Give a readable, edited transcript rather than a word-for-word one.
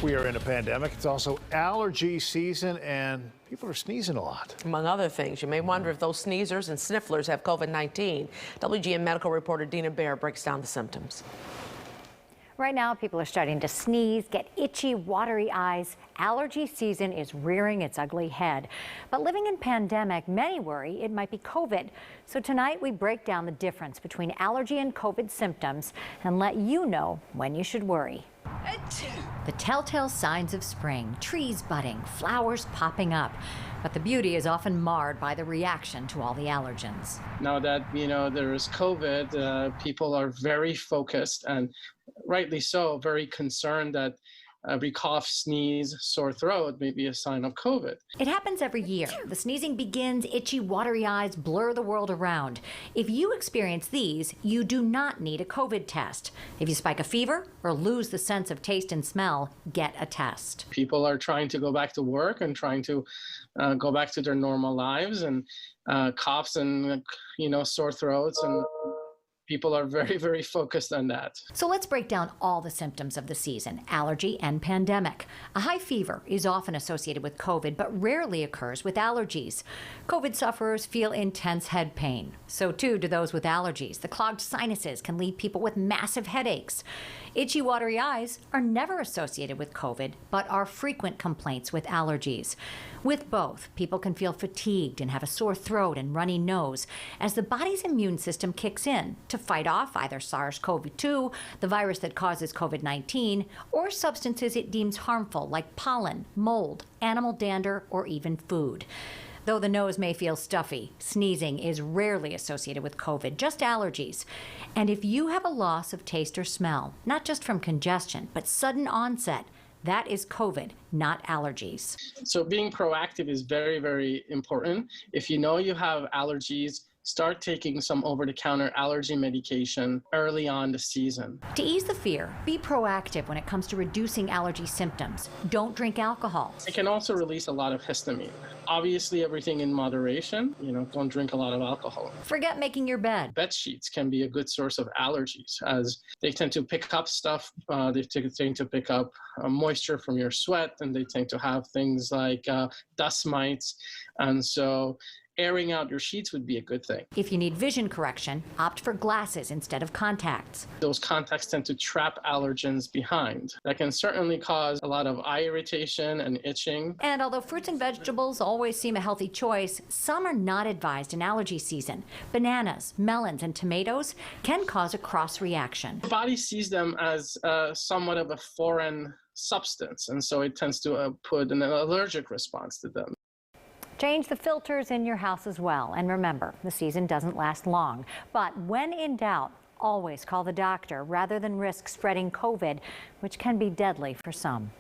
We are in a pandemic. It's also allergy season, and people are sneezing a lot. Among other things, you may wonder if those sneezers and snifflers have COVID-19. WGN medical reporter Dina Bair breaks down the symptoms. Right now, people are starting to sneeze, get itchy, watery eyes. Allergy season is rearing its ugly head. But living in pandemic, many worry it might be COVID. So tonight, we break down the difference between allergy and COVID symptoms and let you know when you should worry. The telltale signs of spring, trees budding, flowers popping up. But the beauty is often marred by the reaction to all the allergens. Now that, there is COVID, people are very focused and rightly so, very concerned that every cough, sneeze, sore throat may be a sign of COVID. It happens every year. The sneezing begins, itchy, watery eyes blur the world around. If you experience these, you do not need a COVID test. If you spike a fever or lose the sense of taste and smell, get a test. People are trying to go back to work and trying to go back to their normal lives, and coughs and, sore throats, and people are very, very focused on that. So let's break down all the symptoms of the season, allergy and pandemic. A high fever is often associated with COVID, but rarely occurs with allergies. COVID sufferers feel intense head pain. So too do those with allergies. The clogged sinuses can leave people with massive headaches. Itchy, watery eyes are never associated with COVID, but are frequent complaints with allergies. With both, people can feel fatigued and have a sore throat and runny nose as the body's immune system kicks in to fight off either SARS-CoV-2, the virus that causes COVID-19, or substances it deems harmful like pollen, mold, animal dander, or even food. Though the nose may feel stuffy, sneezing is rarely associated with COVID, just allergies. And if you have a loss of taste or smell, not just from congestion, but sudden onset, that is COVID, not allergies. So being proactive is very, very important. If you know you have allergies, start taking some over-the-counter allergy medication early on the season. To ease the fear, be proactive when it comes to reducing allergy symptoms. Don't drink alcohol. It can also release a lot of histamine. Obviously, everything in moderation. Don't drink a lot of alcohol. Forget making your bed. Bed sheets can be a good source of allergies, as they tend to pick up stuff. They tend to pick up moisture from your sweat, and they tend to have things like dust mites. And so airing out your sheets would be a good thing. If you need vision correction, opt for glasses instead of contacts. Those contacts tend to trap allergens behind. That can certainly cause a lot of eye irritation and itching. And although fruits and vegetables always seem a healthy choice, some are not advised in allergy season. Bananas, melons, and tomatoes can cause a cross reaction. The body sees them as somewhat of a foreign substance, and so it tends to put an allergic response to them. Change the filters in your house as well. And remember, the season doesn't last long. But when in doubt, always call the doctor rather than risk spreading COVID, which can be deadly for some.